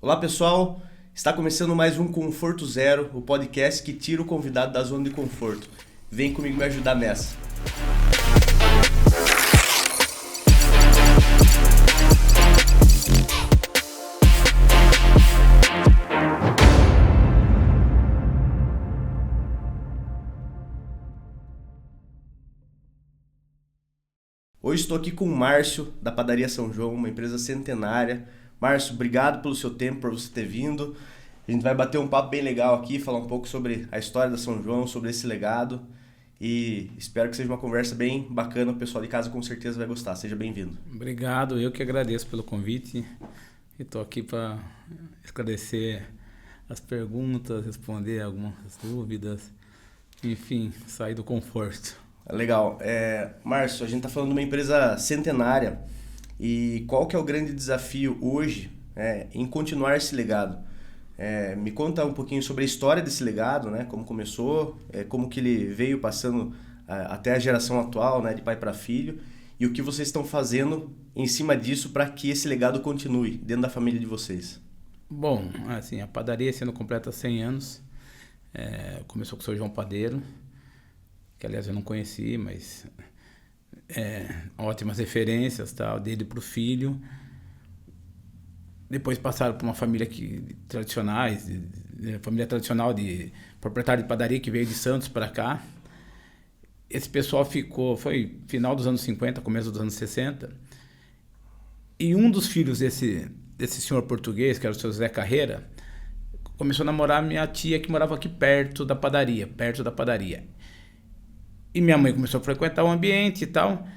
Olá pessoal, está começando mais um Conforto Zero, o podcast que tira o convidado da zona de conforto. Vem comigo me ajudar nessa. Hoje estou aqui com o Márcio, da Padaria São João, uma empresa centenária. Márcio, obrigado pelo seu tempo, por você ter vindo. A gente vai bater um papo bem legal aqui, falar um pouco sobre a história da São João, sobre esse legado. E espero que seja uma conversa bem bacana, o pessoal de casa com certeza vai gostar. Seja bem-vindo. Obrigado, eu que agradeço pelo convite e estou aqui para esclarecer as perguntas, responder algumas dúvidas, enfim, sair do conforto. Legal. Márcio, a gente está falando de uma empresa centenária e qual que é o grande desafio hoje em continuar esse legado? Me conta um pouquinho sobre a história desse legado, né? Como começou, como que ele veio passando até a geração atual, né? De pai para filho, e o que vocês estão fazendo em cima disso para que esse legado continue dentro da família de vocês. Bom, assim, a padaria sendo completa 100 anos, começou com o seu João Padeiro, que aliás eu não conheci, mas ótimas referências tal, dele para o filho. Depois passaram por uma família tradicionais, família tradicional de proprietário de padaria que veio de Santos para cá. Esse pessoal foi final dos anos 50, começo dos anos 60. E um dos filhos desse senhor português, que era o seu Zé Carreira, começou a namorar minha tia que morava aqui perto da padaria. E minha mãe começou a frequentar o ambiente e tal.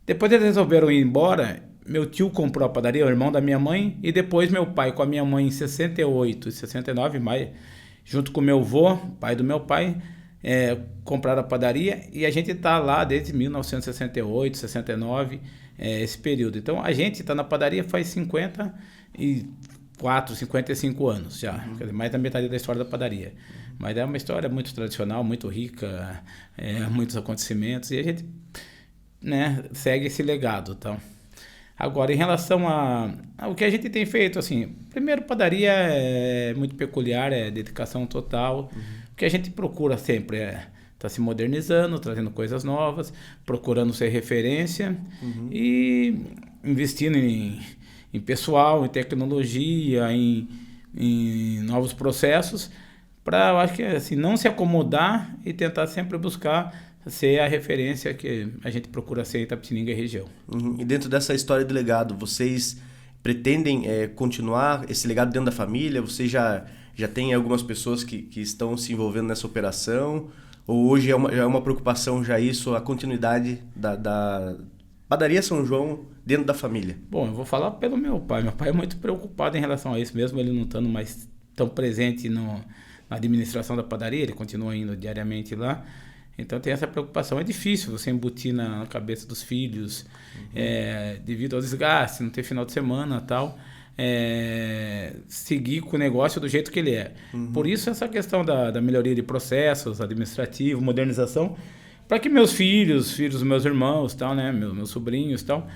Depois eles resolveram ir embora. Meu tio comprou a padaria, o irmão da minha mãe, e depois meu pai com a minha mãe em 68 e 69, junto com meu avô, pai do meu pai, compraram a padaria e a gente está lá desde 1968, 69, esse período. Então a gente está na padaria faz 54, 55 anos já, quer dizer, mais da metade da história da padaria. Mas é uma história muito tradicional, muito rica, muitos acontecimentos, e a gente, né, segue esse legado, então. Agora, em relação ao que a gente tem feito, assim, primeiro, padaria é muito peculiar, é dedicação total. O que a gente procura sempre tá se modernizando, trazendo coisas novas, procurando ser referência e investindo em pessoal, em tecnologia, em novos processos, para, eu acho que, assim, não se acomodar e tentar sempre buscar ser a referência que a gente procura ser em Itapetininga e região. E dentro dessa história de legado, vocês pretendem continuar esse legado dentro da família? Vocês já tem algumas pessoas que estão se envolvendo nessa operação? Ou hoje é uma preocupação já isso, a continuidade da Padaria São João dentro da família? Bom, eu vou falar pelo meu pai. Meu pai é muito preocupado em relação a isso, mesmo ele não estando mais tão presente na administração da padaria, ele continua indo diariamente lá. Então tem essa preocupação. É difícil você embutir na cabeça dos filhos, devido ao desgaste, não ter final de semana e tal, seguir com o negócio do jeito que ele é. Por isso essa questão da melhoria de processos administrativos, modernização, para que meus filhos dos meus irmãos, tal, né, meus sobrinhos, tal,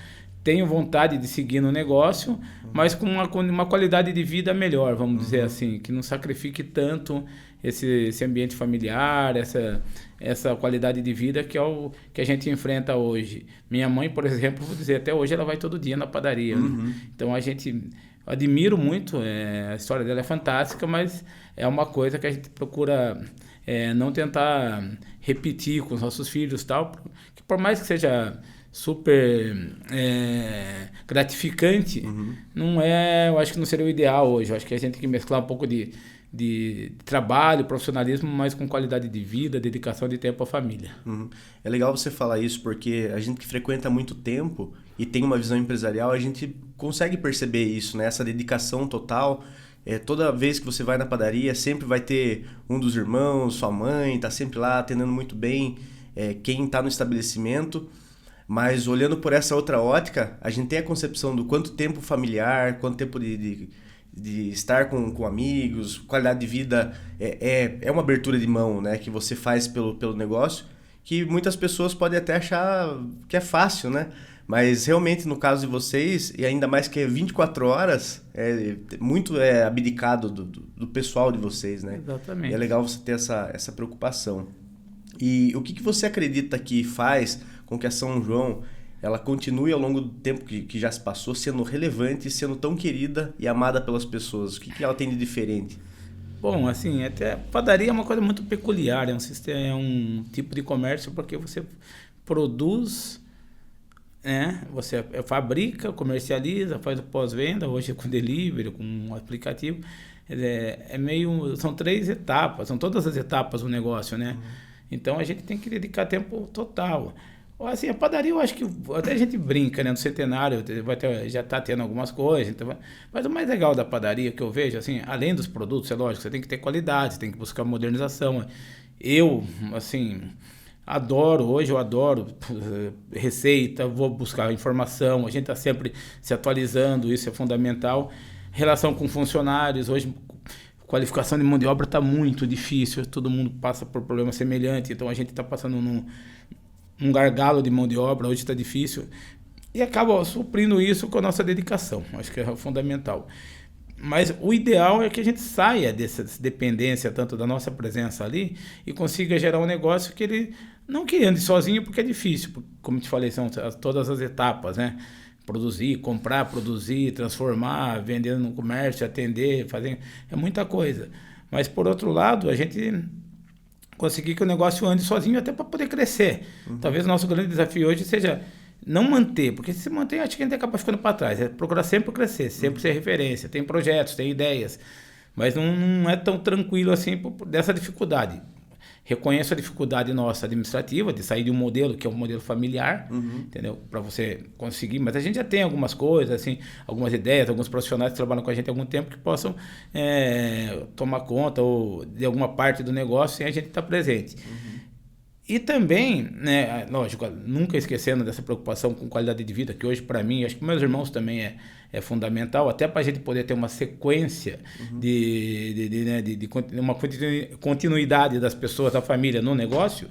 tenham vontade de seguir no negócio, mas com uma qualidade de vida melhor, vamos dizer assim, que não sacrifique tanto esse ambiente familiar, essa qualidade de vida que é o que a gente enfrenta hoje. Minha mãe, por exemplo, vou dizer, até hoje ela vai todo dia na padaria. Né? Então admiro muito, a história dela é fantástica, mas é uma coisa que a gente procura não tentar repetir com os nossos filhos, tal, que por mais que seja super gratificante, eu acho que não seria o ideal hoje. Eu acho que a gente tem que mesclar um pouco de trabalho, profissionalismo, mas com qualidade de vida, dedicação de tempo à família. É legal você falar isso, porque a gente que frequenta há muito tempo e tem uma visão empresarial, a gente consegue perceber isso, né? Essa dedicação total. Toda vez que você vai na padaria, sempre vai ter um dos irmãos, sua mãe, tá sempre lá atendendo muito bem quem está no estabelecimento. Mas olhando por essa outra ótica, a gente tem a concepção do quanto tempo familiar, quanto tempo de estar com amigos, qualidade de vida, é uma abertura de mão, né, que você faz pelo negócio, que muitas pessoas podem até achar que é fácil, né? Mas realmente, no caso de vocês, e ainda mais que é 24 horas, muito abdicado do pessoal de vocês, né? Exatamente. E é legal você ter essa preocupação. E o que você acredita que faz com que a São João ela continue ao longo do tempo que já se passou sendo relevante, sendo tão querida e amada pelas pessoas? O que ela tem de diferente? Bom, assim, até padaria é uma coisa muito peculiar, é um tipo de comércio porque você produz, né? Você fabrica, comercializa, faz o pós-venda, hoje com delivery, com um aplicativo. São 3 etapas, são todas as etapas do negócio, né? Então a gente tem que dedicar tempo total. Assim, a padaria eu acho que até a gente brinca, né? No centenário já está tendo algumas coisas. Então, mas o mais legal da padaria que eu vejo, assim, além dos produtos, é lógico, você tem que ter qualidade, você tem que buscar modernização. Eu, assim, hoje eu adoro receita, vou buscar informação, a gente está sempre se atualizando, isso é fundamental. Relação com funcionários, hoje qualificação de mão de obra está muito difícil, todo mundo passa por problema semelhante, então a gente está passando um gargalo de mão de obra, hoje está difícil, e acaba suprindo isso com a nossa dedicação, acho que é fundamental. Mas o ideal é que a gente saia dessa dependência tanto da nossa presença ali e consiga gerar um negócio que ele não que ande sozinho, porque é difícil, como te falei, são todas as etapas, né? Produzir, comprar, produzir, transformar, vender no comércio, atender, fazer, é muita coisa. Mas por outro lado, a gente conseguir que o negócio ande sozinho até para poder crescer. Talvez o nosso grande desafio hoje seja não manter, porque se manter, acho que a gente acaba ficando para trás. É procurar sempre crescer, sempre ser referência. Tem projetos, tem ideias, mas não é tão tranquilo assim dessa dificuldade. Reconheço a dificuldade nossa administrativa de sair de um modelo que é um modelo familiar, entendeu? Para você conseguir, mas a gente já tem algumas coisas, assim, algumas ideias, alguns profissionais que trabalham com a gente há algum tempo que possam tomar conta ou de alguma parte do negócio sem a gente estar presente. E também, né, lógico, nunca esquecendo dessa preocupação com qualidade de vida, que hoje para mim, acho que meus irmãos também é fundamental, até para a gente poder ter uma sequência de uma continuidade das pessoas, da família no negócio,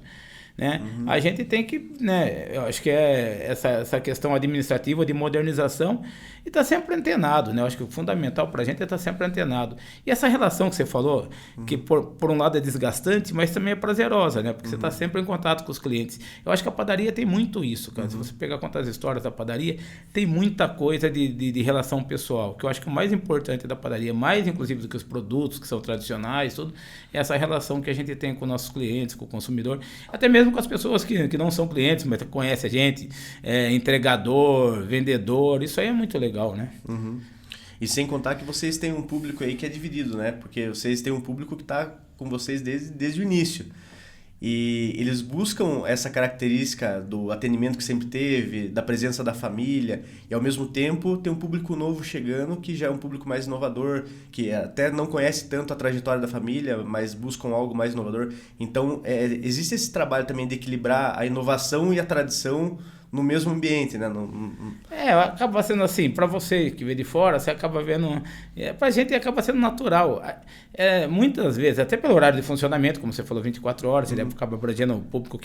né? A gente tem que, né, eu acho que essa questão administrativa de modernização e estar sempre antenado, né? Eu acho que o fundamental para a gente é estar sempre antenado. E essa relação que você falou, que por um lado é desgastante, mas também é prazerosa, né? Porque você está sempre em contato com os clientes. Eu acho que a padaria tem muito isso, cara. Se você pegar contar as histórias da padaria, tem muita coisa de relação pessoal, que eu acho que o mais importante da padaria, mais inclusive do que os produtos que são tradicionais, tudo, é essa relação que a gente tem com nossos clientes, com o consumidor, até mesmo com as pessoas que não são clientes, mas conhecem a gente, entregador, vendedor, isso aí é muito legal, né? E sem contar que vocês têm um público aí que é dividido, né? Porque vocês têm um público que está com vocês desde o início. E eles buscam essa característica do atendimento que sempre teve, da presença da família, e ao mesmo tempo tem um público novo chegando, que já é um público mais inovador, que até não conhece tanto a trajetória da família, mas buscam algo mais inovador. Então, existe esse trabalho também de equilibrar a inovação e a tradição no mesmo ambiente, né? Acaba sendo assim, para você que vê de fora, você acaba vendo, para a gente acaba sendo natural. Muitas vezes, até pelo horário de funcionamento, como você falou, 24 horas, ele acaba abrangendo o público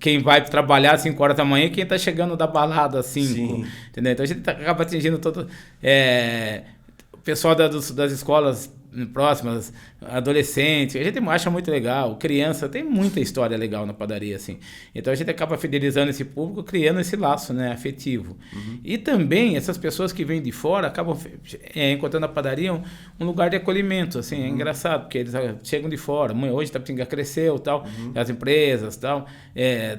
quem vai trabalhar às 5 horas da manhã e quem está chegando da balada às 5, entendeu? Então a gente acaba atingindo todo o pessoal das escolas próximas, adolescentes, a gente acha muito legal, criança, tem muita história legal na padaria, assim. Então a gente acaba fidelizando esse público, criando esse laço, né, afetivo. E também essas pessoas que vêm de fora acabam encontrando a padaria um lugar de acolhimento, assim, é engraçado, porque eles chegam de fora, hoje Tapetinga cresceu, tal, as empresas, tal,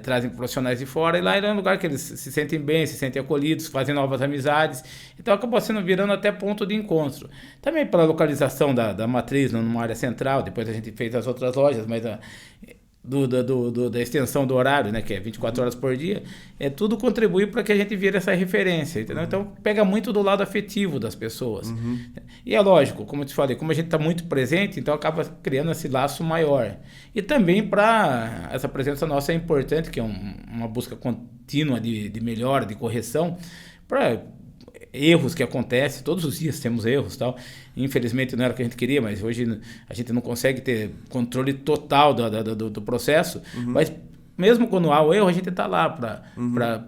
trazem profissionais de fora, e lá é um lugar que eles se sentem bem, se sentem acolhidos, fazem novas amizades, então acabou virando até ponto de encontro. Também pela localização da matriz numa área central, depois a gente fez as outras lojas, mas da extensão do horário, né, que é 24 horas por dia, tudo contribui para que a gente vire essa referência, entendeu? Então pega muito do lado afetivo das pessoas. E é lógico, como eu te falei, como a gente está muito presente, então acaba criando esse laço maior. E também para essa presença nossa é importante, que é uma busca contínua de melhora, de correção, para erros que acontecem, todos os dias temos erros, tal. Infelizmente não era o que a gente queria, mas hoje a gente não consegue ter controle total do processo, mas mesmo quando há o erro, a gente está lá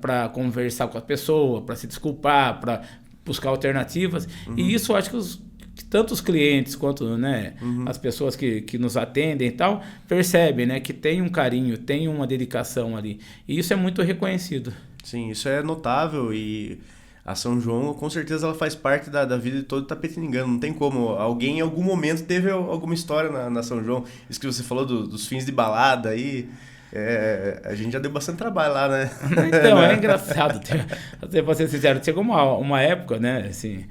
para conversar com a pessoa, para se desculpar, para buscar alternativas. E isso eu acho que tanto os clientes quanto, né, as pessoas que nos atendem e tal, percebem, né, que tem um carinho, tem uma dedicação ali. E isso é muito reconhecido. Sim, isso é notável e a São João, com certeza, ela faz parte da vida de todo Tapetiningano. Não tem como. Alguém, em algum momento, teve alguma história na São João. Isso que você falou dos fins de balada aí, a gente já deu bastante trabalho lá, né? Então, é engraçado. Até pra ser sincero, chegou uma época, né, assim,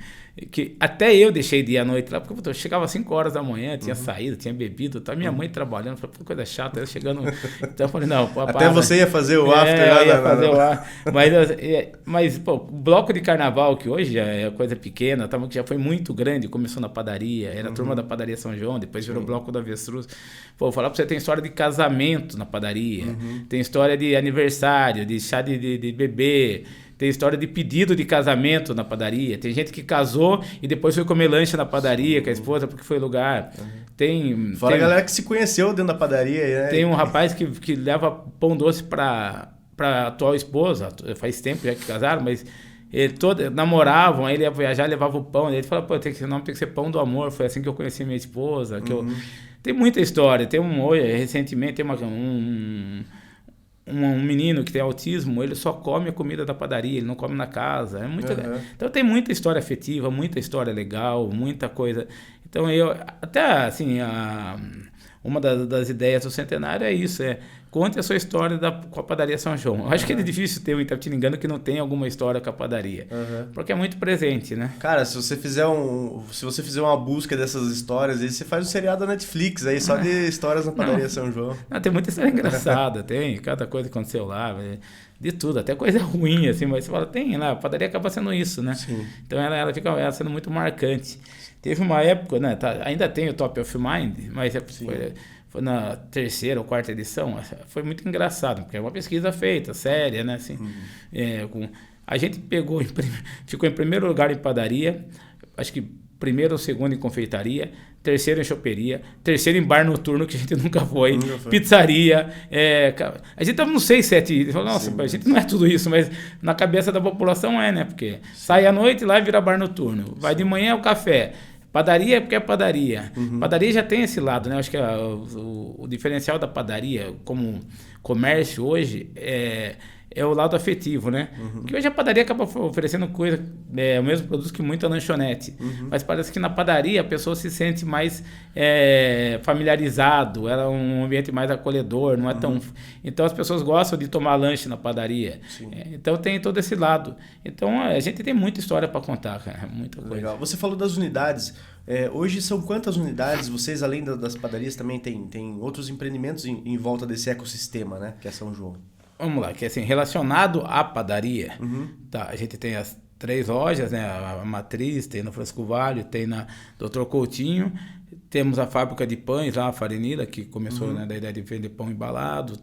que até eu deixei de ir à noite lá, porque eu chegava às 5 horas da manhã, tinha saído, tinha bebido, tá? Minha mãe trabalhando, falei, pô, coisa chata, eu chegando. Então eu falei, não, pô, até você ia fazer o after lá, eu ia fazer o after. Mas, pô, o bloco de carnaval, que hoje já é coisa pequena, tá? Que já foi muito grande, começou na padaria, era a turma da padaria São João, depois virou bloco do Avestruz. Pô, vou falar pra você, tem história de casamento na padaria, tem história de aniversário, de chá de bebê. Tem história de pedido de casamento na padaria. Tem gente que casou e depois foi comer lanche na padaria com a esposa porque foi lugar. Fora a galera que se conheceu dentro da padaria. Né? Tem um rapaz que leva pão doce para a atual esposa. Faz tempo já que casaram, mas namoravam, aí ele ia viajar, levava o pão. Aí ele falou, pô, o nome tem que ser Pão do Amor. Foi assim que eu conheci minha esposa. Tem muita história. Recentemente tem um menino que tem autismo, ele só come a comida da padaria, ele não come na casa. Então tem muita história afetiva, muita história legal, muita coisa. Então até assim, uma das ideias do centenário é isso, conte a sua história com a padaria São João. Eu acho que é difícil ter um Itapetiningano que não tem alguma história com a padaria, porque é muito presente, né? Cara, se você fizer uma busca dessas histórias, aí você faz um seriado da Netflix aí, só de histórias na padaria São João. Não, tem muita história engraçada, tem cada coisa que aconteceu lá, de tudo, até coisa ruim, assim, mas você fala, tem lá, a padaria acaba sendo isso, né? Sim. Então ela fica sendo muito marcante. Teve uma época, né, ainda tem o Top of Mind, mas foi na 3ª ou 4ª edição, foi muito engraçado, porque é uma pesquisa feita, séria, né, assim, a gente ficou em primeiro lugar em padaria, acho que primeiro ou segundo em confeitaria, terceiro em choperia, terceiro em bar noturno, que a gente nunca foi, pizzaria, a gente tava nos 6, 7, nossa, a gente não é tudo isso, mas na cabeça da população né, porque sai à noite lá e vira bar noturno, vai de manhã é o café, padaria é porque é padaria. Padaria já tem esse lado, né? Acho que o diferencial da padaria como comércio hoje é o lado afetivo, né? Porque hoje a padaria acaba oferecendo coisa, o mesmo produto que muita lanchonete. Mas parece que na padaria a pessoa se sente mais familiarizado, ela é um ambiente mais acolhedor, não é tão... Então as pessoas gostam de tomar lanche na padaria. Então tem todo esse lado. Então a gente tem muita história para contar, cara, muita coisa. Legal. Você falou das unidades. Hoje são quantas unidades? Vocês, além das padarias, também tem outros empreendimentos em volta desse ecossistema, né? Que é São João. Vamos lá, que assim, relacionado à padaria, tá, a gente tem as 3 lojas, né? A Matriz, tem na Francisco Vale, tem na Dr. Coutinho, temos a fábrica de pães lá, a Farinila, que começou da ideia de vender pão embalado.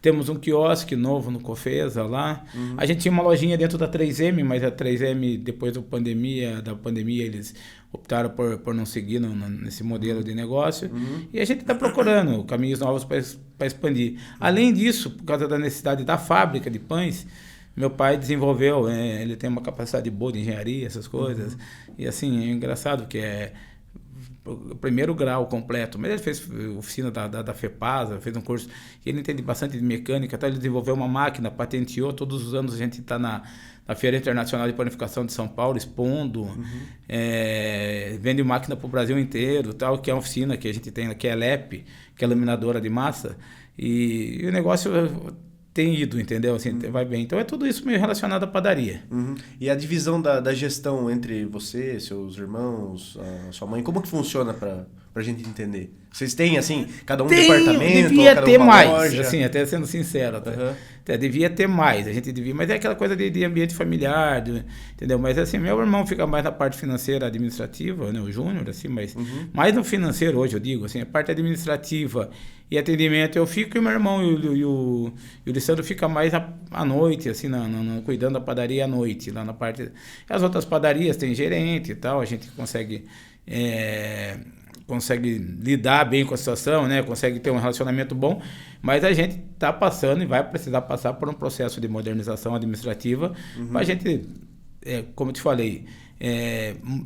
Temos um quiosque novo no Cofesa lá. A gente tinha uma lojinha dentro da 3M, mas a 3M, depois da pandemia, eles optaram por não seguir nesse modelo de negócio. E a gente está procurando caminhos novos para expandir. Além disso, por causa da necessidade da fábrica de pães, meu pai desenvolveu, ele tem uma capacidade boa de engenharia, essas coisas. E assim, é engraçado que o primeiro grau completo, mas ele fez oficina da FEPASA, fez um curso, e ele entende bastante de mecânica, então ele desenvolveu uma máquina, patenteou, todos os anos a gente está na Feira Internacional de Panificação de São Paulo, expondo, vende máquina para o Brasil inteiro, tal, que é uma oficina que a gente tem, que é a LEP, que é a laminadora de massa, e o negócio tem ido, entendeu? Assim, vai bem. Então é tudo isso meio relacionado à padaria. E a divisão da gestão entre você, seus irmãos, a sua mãe, como que funciona para a gente entender? Vocês têm, assim, cada um departamento? Devia cada ter mais, loja? assim, até sendo sincero. Até devia ter mais, a gente devia, mas é aquela coisa de ambiente familiar, entendeu? Mas assim, meu irmão fica mais na parte financeira, administrativa, né, o Júnior, assim, mas mais no financeiro hoje, eu digo, assim, a parte administrativa e atendimento eu fico, e o meu irmão e o Lissandro fica mais à noite, assim, cuidando da padaria à noite, lá na parte... As outras padarias tem gerente e tal, a gente consegue consegue lidar bem com a situação, né? Consegue ter um relacionamento bom, mas a gente está passando e vai precisar passar por um processo de modernização administrativa para a gente, como eu te falei,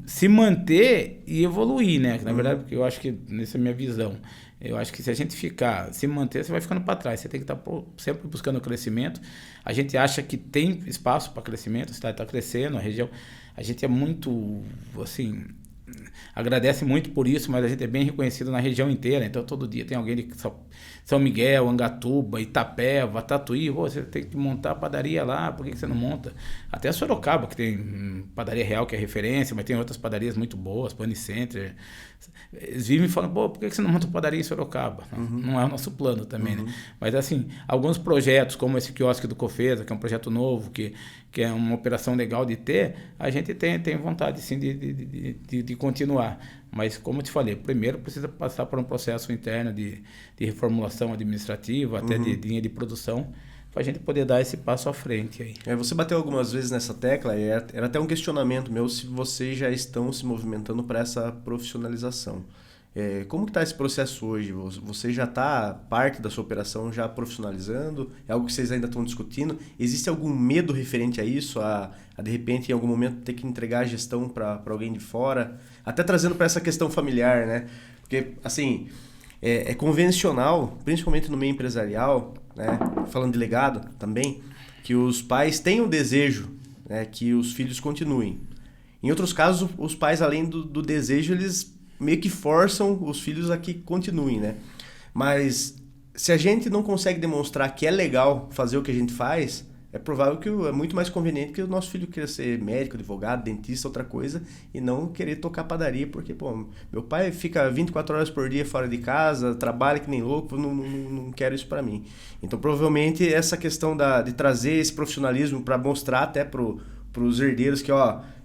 se manter e evoluir, né? Na verdade, porque eu acho que, nessa é a minha visão, eu acho que se a gente se manter, você vai ficando para trás. Você tem que estar sempre buscando crescimento. A gente acha que tem espaço para crescimento, a cidade está crescendo, a região... A gente é muito, assim... Agradece muito por isso, mas a gente é bem reconhecido na região inteira. Então, todo dia tem alguém de São Miguel, Angatuba, Itapeva, Tatuí. Você tem que montar a padaria lá, por que você não monta? Até Sorocaba, que tem padaria real, que é referência, mas tem outras padarias muito boas, Pane Center. Eles vivem e falam, por que você não monta padaria em Sorocaba? Não é o nosso plano também, né? Mas, assim, alguns projetos, como esse quiosque do Cofesa, que é um projeto novo, que é uma operação legal de ter, a gente tem vontade, sim, de continuar. Mas, como eu te falei, primeiro precisa passar por um processo interno de reformulação administrativa, até de linha de produção, para a gente poder dar esse passo à frente aí. Você bateu algumas vezes nessa tecla, era até um questionamento meu se vocês já estão se movimentando para essa profissionalização. Como que está esse processo hoje? Você já está parte da sua operação já profissionalizando? É algo que vocês ainda estão discutindo? Existe algum medo referente a isso? A de repente, em algum momento, ter que entregar a gestão para alguém de fora? Até trazendo para essa questão familiar, né? Porque, assim, é convencional, principalmente no meio empresarial, né? Falando de legado também, que os pais têm o desejo, né, que os filhos continuem. Em outros casos, os pais, além do desejo, eles meio que forçam os filhos a que continuem, né? Mas se a gente não consegue demonstrar que é legal fazer o que a gente faz, é provável que é muito mais conveniente que o nosso filho queira ser médico, advogado, dentista, outra coisa, e não querer tocar padaria, porque, meu pai fica 24 horas por dia fora de casa, trabalha que nem louco, não quero isso para mim. Então, provavelmente, essa questão de trazer esse profissionalismo para mostrar até para os herdeiros que,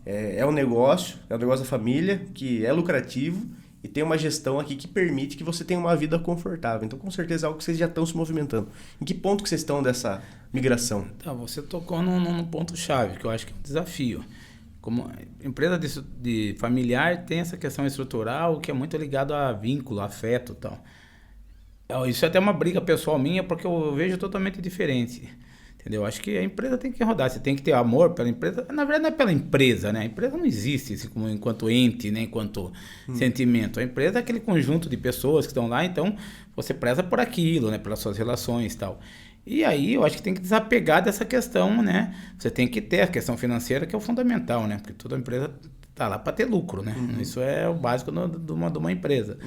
é um negócio da família, que é lucrativo e tem uma gestão aqui que permite que você tenha uma vida confortável. Então, com certeza, é algo que vocês já estão se movimentando. Em que ponto que vocês estão dessa migração? Você tocou num ponto-chave, que eu acho que é um desafio. Como empresa de familiar tem essa questão estrutural que é muito ligado a vínculo, afeto e tal. Isso é até uma briga pessoal minha, porque eu vejo totalmente diferente. Entendeu? Acho que a empresa tem que rodar, você tem que ter amor pela empresa. Na verdade, não é pela empresa, né? A empresa não existe assim, enquanto ente, né? Enquanto sentimento. A empresa é aquele conjunto de pessoas que estão lá, então você preza por aquilo, né? Pelas suas relações e tal. E aí eu acho que tem que desapegar dessa questão, né? Você tem que ter a questão financeira, que é o fundamental, né? Porque toda empresa está lá para ter lucro, né? Isso é o básico de uma empresa.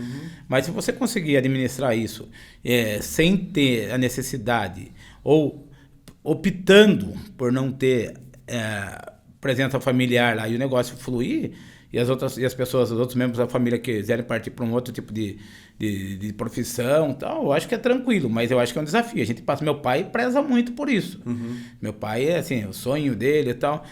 Mas se você conseguir administrar isso sem ter a necessidade ou optando por não ter presença familiar lá e o negócio fluir, e as pessoas, os outros membros da família quiserem partir para um outro tipo de profissão, tal, eu acho que é tranquilo, mas eu acho que é um desafio. A gente passa, meu pai preza muito por isso. Meu pai é assim, o sonho dele e tal,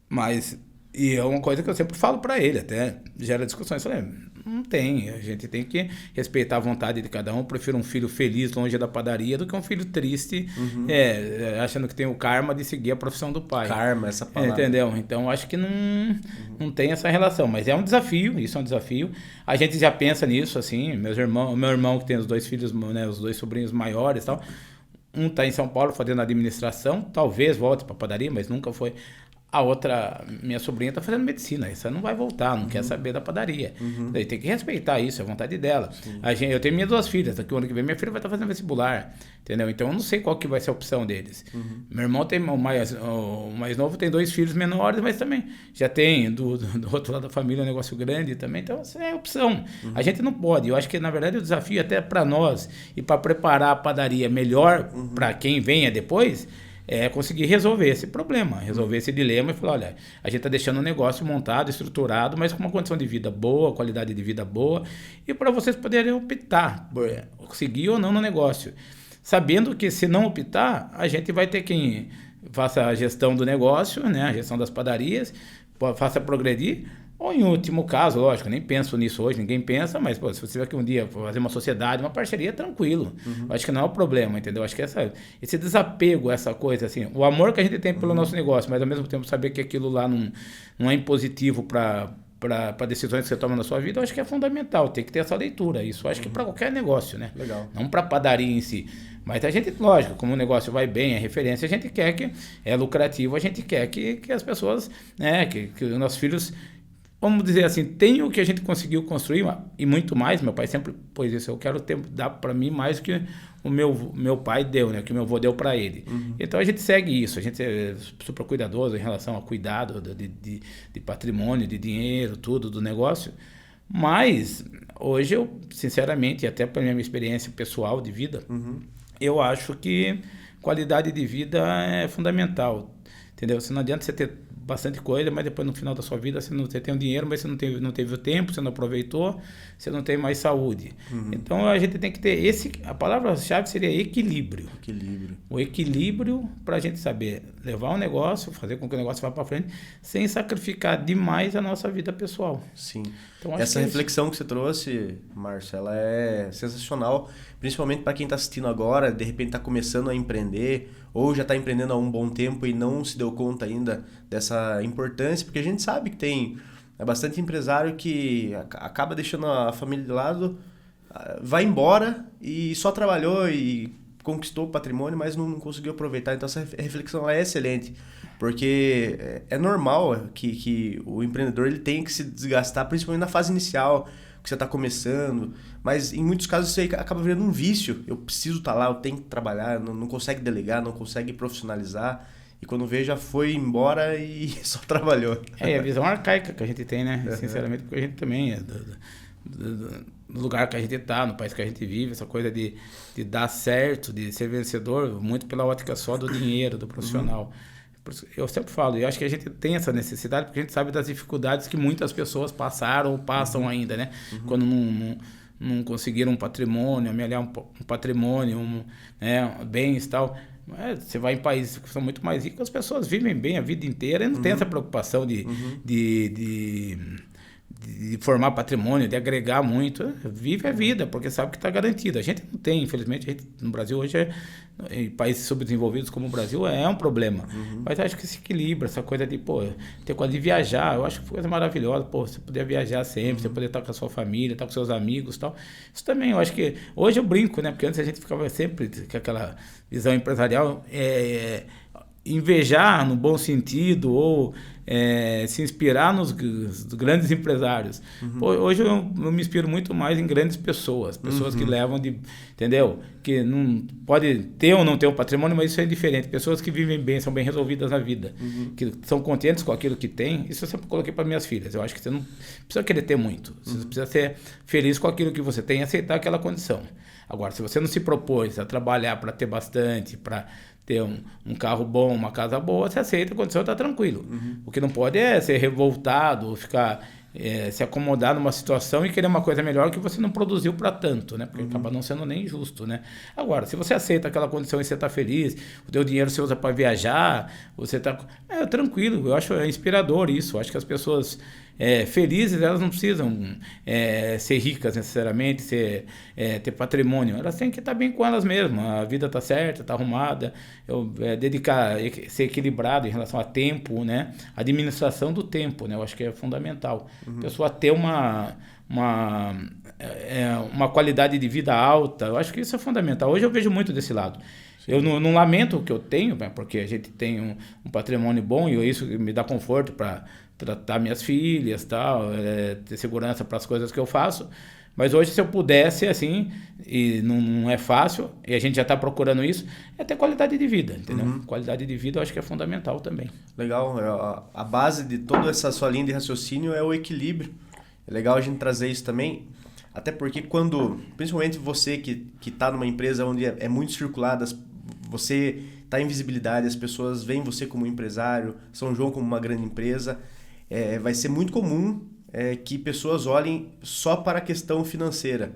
mas e é uma coisa que eu sempre falo para ele, até gera discussões. Eu falei, não tem, a gente tem que respeitar a vontade de cada um. Eu prefiro um filho feliz longe da padaria do que um filho triste, achando que tem o karma de seguir a profissão do pai. Karma, essa palavra. Entendeu? Então, acho que não tem essa relação, mas é um desafio, isso é um desafio. A gente já pensa nisso, assim, meu irmão que tem os 2 filhos, né, os 2 sobrinhos maiores e tal, um está em São Paulo fazendo administração, talvez volte para a padaria, mas nunca foi. A outra, minha sobrinha, está fazendo medicina. Essa não vai voltar, não quer saber da padaria. Daí tem que respeitar isso, é a vontade dela. Eu tenho minhas 2 filhas. Daqui o ano que vem, minha filha vai estar fazendo vestibular. Entendeu? Então, eu não sei qual que vai ser a opção deles. Meu irmão tem o mais novo, tem 2 filhos menores, mas também já tem do outro lado da família um negócio grande também. Então, essa é a opção. A gente não pode. Eu acho que, na verdade, o desafio até para nós e para preparar a padaria melhor para quem venha depois conseguir resolver esse problema, resolver esse dilema e falar, olha, a gente está deixando um negócio montado, estruturado, mas com uma condição de vida boa, qualidade de vida boa, e para vocês poderem optar por seguir ou não no negócio. Sabendo que se não optar, a gente vai ter quem faça a gestão do negócio, né, a gestão das padarias, faça progredir, ou em último caso, lógico, nem penso nisso hoje, ninguém pensa, mas se você tiver que um dia fazer uma sociedade, uma parceria, tranquilo. Acho que não é o problema, entendeu? Acho que esse desapego, essa coisa assim, o amor que a gente tem pelo nosso negócio, mas ao mesmo tempo saber que aquilo lá não é impositivo para para decisões que você toma na sua vida, eu acho que é fundamental, tem que ter essa leitura, isso eu acho que para qualquer negócio, né? Legal. Não para padaria em si, mas a gente, lógico, como o negócio vai bem, é referência, a gente quer que é lucrativo, a gente quer que as pessoas, né, que os nossos filhos, vamos dizer assim, tem o que a gente conseguiu construir e muito mais. Meu pai sempre pôs isso, eu quero dar para mim mais do que o meu pai deu, né? Que o meu avô deu para ele. Então a gente segue isso, a gente é super cuidadoso em relação ao cuidado de patrimônio, de dinheiro, tudo do negócio. Mas hoje eu, sinceramente, até pela minha experiência pessoal de vida, eu acho que qualidade de vida é fundamental, entendeu? Se não adianta você ter bastante coisa, mas depois no final da sua vida você tem o dinheiro, mas você não teve o tempo, você não aproveitou, você não tem mais saúde. Então a gente tem que ter a palavra-chave seria equilíbrio. O equilíbrio para a gente saber levar um negócio, fazer com que o negócio vá para frente, sem sacrificar demais a nossa vida pessoal. Sim. Então, essa reflexão que você trouxe, Márcio, ela é sensacional, principalmente para quem está assistindo agora, de repente está começando a empreender, ou já está empreendendo há um bom tempo e não se deu conta ainda dessa importância, porque a gente sabe que tem bastante empresário que acaba deixando a família de lado, vai embora e só trabalhou e conquistou o patrimônio, mas não conseguiu aproveitar. Então essa reflexão é excelente, porque é normal que o empreendedor ele tenha que se desgastar, principalmente na fase inicial, que você está começando, mas em muitos casos isso aí acaba virando um vício. Eu preciso estar lá, eu tenho que trabalhar, não consegue delegar, não consegue profissionalizar, e quando vê já foi embora e só trabalhou. É a visão arcaica que a gente tem, né? Sinceramente, porque a gente também é do lugar que a gente está, no país que a gente vive, essa coisa de dar certo, de ser vencedor, muito pela ótica só do dinheiro, do profissional. Eu sempre falo, e acho que a gente tem essa necessidade porque a gente sabe das dificuldades que muitas pessoas passaram ou passam ainda, né? Quando não conseguiram um patrimônio, amelhar um patrimônio, bens e tal. Você vai em países que são muito mais ricos, as pessoas vivem bem a vida inteira e não tem essa preocupação de formar patrimônio, de agregar muito. Vive a vida, porque sabe que está garantido. A gente não tem, infelizmente, no Brasil hoje, em países subdesenvolvidos como o Brasil, é um problema. Mas acho que se equilibra, essa coisa de, ter coisa de viajar, eu acho que coisa maravilhosa, você poder viajar sempre, você poder estar com a sua família, estar com seus amigos e tal. Isso também, eu acho que, hoje eu brinco, né, porque antes a gente ficava sempre com aquela visão empresarial, invejar no bom sentido ou se inspirar nos grandes empresários. Hoje eu me inspiro muito mais em grandes pessoas que levam entendeu? Que não pode ter ou não ter um patrimônio, mas isso é diferente. Pessoas que vivem bem, são bem resolvidas na vida, que são contentes com aquilo que tem. Isso eu sempre coloquei para minhas filhas. Eu acho que você não precisa querer ter muito. Você precisa ser feliz com aquilo que você tem e aceitar aquela condição. Agora, se você não se propôs a trabalhar para ter bastante, para ter um carro bom, uma casa boa, você aceita a condição e está tranquilo. O que não pode é ser revoltado, ficar se acomodar numa situação e querer uma coisa melhor que você não produziu para tanto, né? Porque acaba não sendo nem justo, né? Agora, se você aceita aquela condição e você está feliz, o teu dinheiro você usa para viajar, você está tranquilo. Eu acho inspirador isso. Eu acho que as pessoas felizes, elas não precisam ser ricas necessariamente, ter patrimônio. Elas têm que estar bem com elas mesmas. A vida está certa, está arrumada. Ser equilibrado em relação a tempo, né? Administração do tempo, né? Eu acho que é fundamental. A pessoa ter uma qualidade de vida alta, eu acho que isso é fundamental. Hoje eu vejo muito desse lado. Eu não lamento o que eu tenho, porque a gente tem um patrimônio bom e isso me dá conforto para tratar minhas filhas, tal, ter segurança para as coisas que eu faço. Mas hoje, se eu pudesse, assim, e não é fácil, e a gente já está procurando isso, é ter qualidade de vida, entendeu? Qualidade de vida eu acho que é fundamental também. Legal. A base de toda essa sua linha de raciocínio é o equilíbrio. É legal a gente trazer isso também, até porque principalmente você que está numa empresa onde é muito circulada, você está em visibilidade, as pessoas veem você como empresário, São João como uma grande empresa, vai ser muito comum que pessoas olhem só para a questão financeira.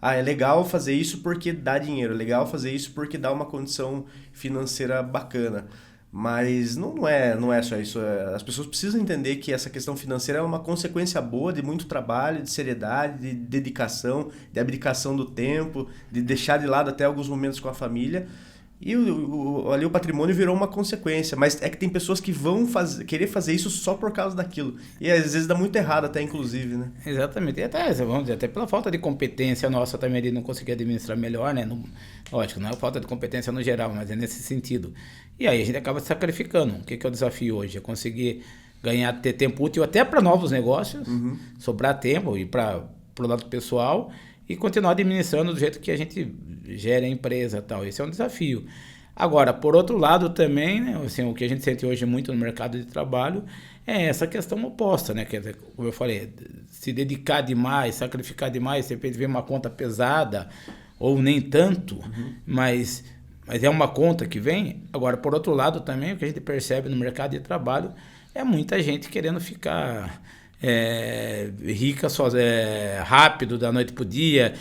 É legal fazer isso porque dá dinheiro, é legal fazer isso porque dá uma condição financeira bacana. Mas não é só isso. As pessoas precisam entender que essa questão financeira é uma consequência boa de muito trabalho, de seriedade, de dedicação, de abdicação do tempo, de deixar de lado até alguns momentos com a família. E ali o patrimônio virou uma consequência. Mas é que tem pessoas que vão querer fazer isso só por causa daquilo. E às vezes dá muito errado até, inclusive, né? Exatamente. E até, vamos dizer, até pela falta de competência nossa também de não conseguir administrar melhor, né? Lógico, não é falta de competência no geral, mas é nesse sentido. E aí a gente acaba se sacrificando. O que é o desafio hoje? É conseguir ter tempo útil até para novos negócios, sobrar tempo e para o lado pessoal e continuar administrando do jeito que a gente gera a empresa e tal. Esse é um desafio. Agora, por outro lado também, né, assim, o que a gente sente hoje muito no mercado de trabalho é essa questão oposta, né? Quer dizer, como eu falei, se dedicar demais, sacrificar demais, de repente vem uma conta pesada ou nem tanto, mas é uma conta que vem. Agora, por outro lado também, o que a gente percebe no mercado de trabalho é muita gente querendo ficar rica rápido, da noite pro dia,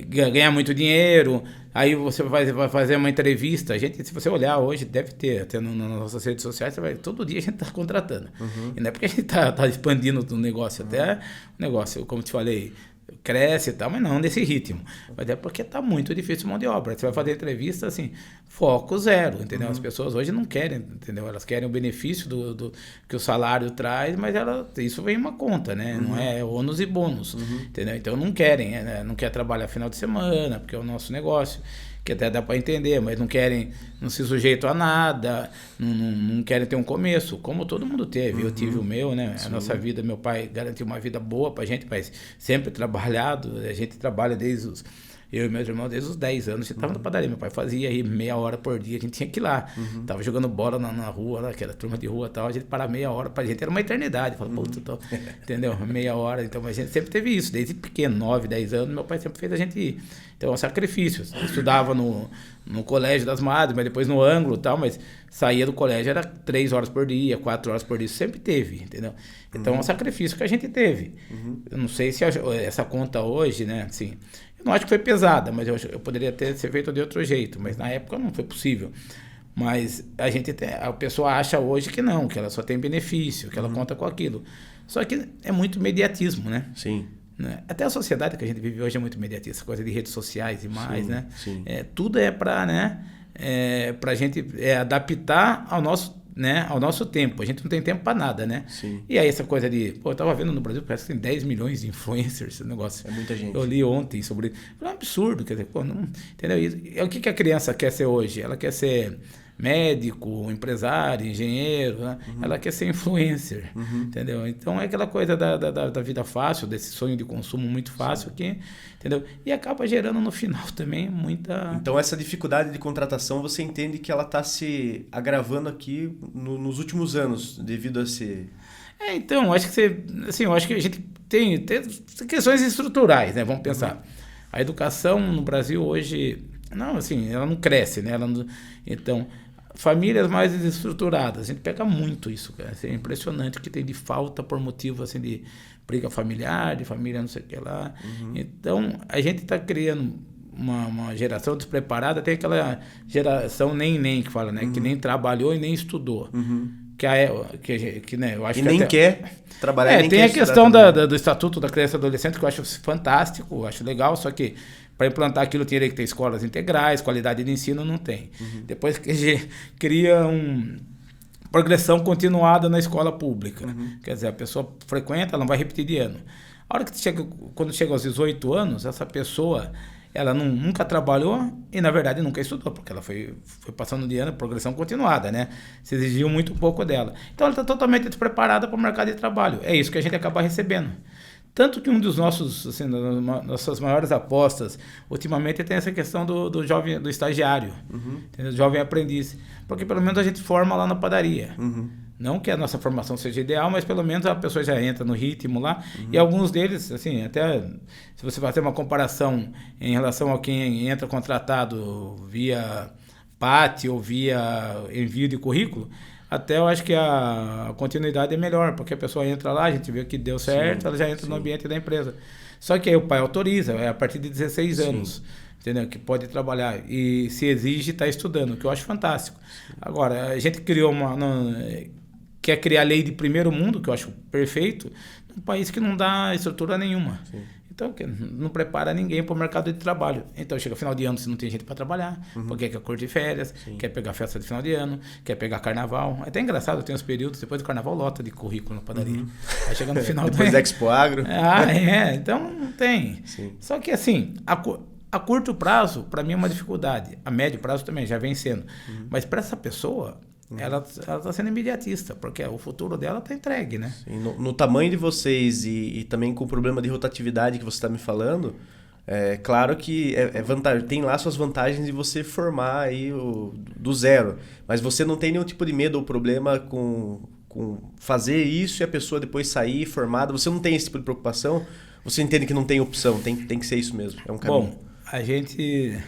ganhar muito dinheiro. Aí você vai fazer uma entrevista. Se você olhar hoje, deve ter, até nas nossas redes sociais, todo dia a gente está contratando. E não é porque a gente está expandindo o negócio, até o negócio, como te falei, cresce e tal, mas não nesse ritmo. Mas é porque está muito difícil mão de obra. Você vai fazer entrevista, assim, foco zero, entendeu? As pessoas hoje não querem, entendeu? Elas querem o benefício do que o salário traz, mas isso vem uma conta, né? Não é ônus e bônus, entendeu? Então não querem, né? Não quer trabalhar final de semana, porque é o nosso negócio, que até dá para entender, mas não se sujeitam a nada, não querem ter um começo, como todo mundo teve. Eu tive o meu, né? A nossa vida, meu pai garantiu uma vida boa pra gente, mas sempre trabalhado, a gente trabalha eu e meus irmãos desde os 10 anos, a gente estava na padaria, meu pai fazia aí meia hora por dia, a gente tinha que ir lá, tava jogando bola na rua, lá, aquela turma de rua e tal, a gente parava meia hora, pra gente era uma eternidade, fala, entendeu? Meia hora, então a gente sempre teve isso, desde pequeno, 9, 10 anos, meu pai sempre fez a gente ir. Então, sacrifícios. Eu estudava no colégio das madres, mas depois no ângulo e tal, mas saía do colégio, era 3 horas por dia, 4 horas por dia, isso sempre teve, entendeu? Então, é um sacrifício que a gente teve. Eu não sei se essa conta hoje, né, assim, eu não acho que foi pesada, mas eu poderia ter ser feito de outro jeito, mas na época não foi possível. Mas a pessoa acha hoje que não, que ela só tem benefício, que ela conta com aquilo. Só que é muito mediatismo, né? Sim. Até a sociedade que a gente vive hoje é muito mediatista, essa coisa de redes sociais e mais, sim, né? Sim. Tudo é para, né? Para a gente adaptar ao nosso tempo. A gente não tem tempo para nada, né? Sim. E aí essa coisa eu tava vendo no Brasil, parece que tem 10 milhões de influencers, esse negócio. É muita gente. Eu li ontem sobre isso. É um absurdo, quer dizer, não, entendeu? E o que a criança quer ser hoje? Ela quer ser médico, empresário, engenheiro, né? Ela quer ser influencer, entendeu? Então é aquela coisa da vida fácil, desse sonho de consumo muito fácil aqui, entendeu? E acaba gerando no final também muita... Então essa dificuldade de contratação, você entende que ela está se agravando aqui nos últimos anos, devido a esse... Então, acho que a gente tem questões estruturais, né? Vamos pensar. A educação no Brasil hoje, ela não cresce, né? Então, famílias mais desestruturadas, a gente pega muito isso, cara. É impressionante o que tem de falta por motivo assim, de briga familiar, de família não sei o que lá. Então, a gente está criando uma geração despreparada, tem aquela geração nem que fala, né? Que nem trabalhou e nem estudou. Né, eu acho e que nem até, quer trabalhar. Nem tem quer a questão do Estatuto da Criança e Adolescente, que eu acho fantástico, eu acho legal, só que para implantar aquilo teria que ter escolas integrais, qualidade de ensino não tem. Depois que cria uma progressão continuada na escola pública. Quer dizer, a pessoa frequenta, ela não vai repetir de ano. A hora que quando chega aos 18 anos, essa pessoa... ela nunca trabalhou e, na verdade, nunca estudou, porque ela foi passando de ano, progressão continuada, né? Se exigiu muito pouco dela. Então, ela está totalmente despreparada para o mercado de trabalho. É isso que a gente acaba recebendo. Tanto que um dos nossas maiores apostas, ultimamente, tem essa questão do jovem, do estagiário, do jovem aprendiz. Porque, pelo menos, a gente forma lá na padaria. Não que a nossa formação seja ideal, mas pelo menos a pessoa já entra no ritmo lá. E alguns deles, assim, até se você fazer uma comparação em relação a quem entra contratado via PAT ou via envio de currículo, até eu acho que a continuidade é melhor, porque a pessoa entra lá, a gente vê que deu certo, ela já entra no ambiente da empresa. Só que aí o pai autoriza, é a partir de 16 anos. Entendeu? Que pode trabalhar e se exige estar estudando, que eu acho fantástico. Agora, a gente criou quer criar lei de primeiro mundo, que eu acho perfeito, num país que não dá estrutura nenhuma. Então, não prepara ninguém para o mercado de trabalho. Então, chega final de ano, você não tem gente para trabalhar, porque quer curtir férias, quer pegar festa de final de ano, quer pegar carnaval. É até engraçado, tem uns períodos, depois do carnaval, lota de currículo na padaria. Aí chega no final depois da Expo Agro. Então não tem. Sim. Só que assim, a curto prazo, para mim é uma dificuldade. A médio prazo também, já vem sendo. Mas para essa pessoa... Ela está sendo imediatista, porque o futuro dela está entregue, né? Sim, no tamanho de vocês e também com o problema de rotatividade que você está me falando, é claro que vantagem, tem lá suas vantagens de você formar aí do zero, mas você não tem nenhum tipo de medo ou problema com fazer isso e a pessoa depois sair formada, você não tem esse tipo de preocupação? Você entende que não tem opção, tem que ser isso mesmo, é um caminho? Bom, a gente...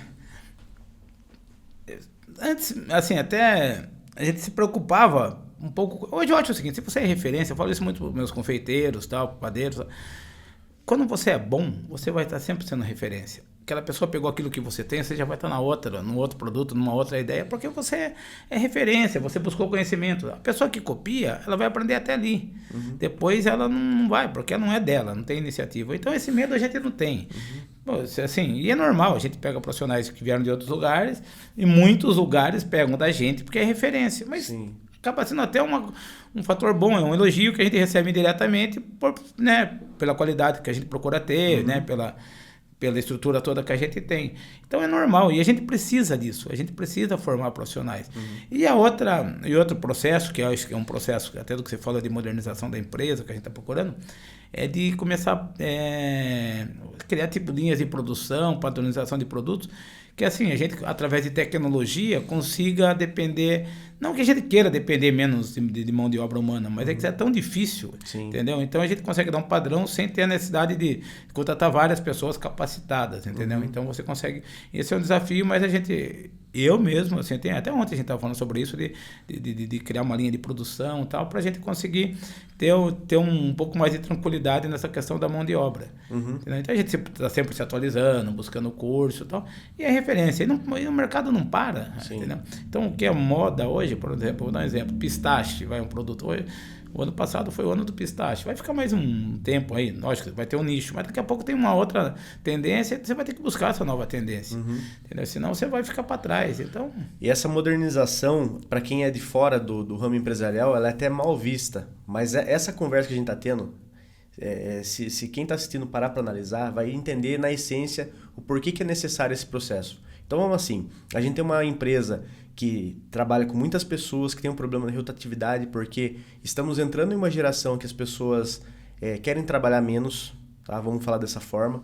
Antes, assim, até... A gente se preocupava um pouco... Hoje eu acho o seguinte, se você é referência, eu falo isso muito para os meus confeiteiros, padeiros... Quando você é bom, você vai estar sempre sendo referência. Aquela pessoa pegou aquilo que você tem, você já vai estar num outro produto, numa outra ideia, porque você é referência, você buscou conhecimento. A pessoa que copia, ela vai aprender até ali. Depois ela não vai, porque não é dela, não tem iniciativa. Então esse medo a gente não tem. Bom, assim, e é normal, a gente pega profissionais que vieram de outros lugares, e muitos lugares pegam da gente porque é referência. Mas acaba sendo até um fator bom, é um elogio que a gente recebe indiretamente pela qualidade que a gente procura ter, pela estrutura toda que a gente tem. Então é normal, e a gente precisa disso, a gente precisa formar profissionais. E outro processo, que eu acho que é um processo, até do que você fala de modernização da empresa, que a gente está procurando, é de começar a criar tipo linhas de produção, padronização de produtos, que assim, a gente, através de tecnologia, consiga depender, não que a gente queira depender menos de mão de obra humana, mas é que é tão difícil, entendeu? Então a gente consegue dar um padrão sem ter a necessidade de contratar várias pessoas capacitadas, entendeu? Então você consegue, esse é um desafio, mas eu mesmo, assim, até ontem a gente estava falando sobre isso, de criar uma linha de produção e tal, para a gente conseguir ter um pouco mais de tranquilidade nessa questão da mão de obra. Então a gente está sempre se atualizando, buscando curso e tal, e é referência, e o mercado não para, entendeu? Então o que é moda hoje, por exemplo, vou dar um exemplo, pistache, um produto hoje, o ano passado foi o ano do pistache, vai ficar mais um tempo aí, lógico, vai ter um nicho, mas daqui a pouco tem uma outra tendência, você vai ter que buscar essa nova tendência, entendeu? Senão você vai ficar para trás, então... E essa modernização, para quem é de fora do ramo empresarial, ela é até mal vista, mas essa conversa que a gente está tendo, se quem está assistindo parar para analisar, vai entender na essência o porquê que é necessário esse processo. Então vamos assim, a gente tem uma empresa que trabalha com muitas pessoas que tem um problema de rotatividade, porque estamos entrando em uma geração que as pessoas querem trabalhar menos, tá? Vamos falar dessa forma,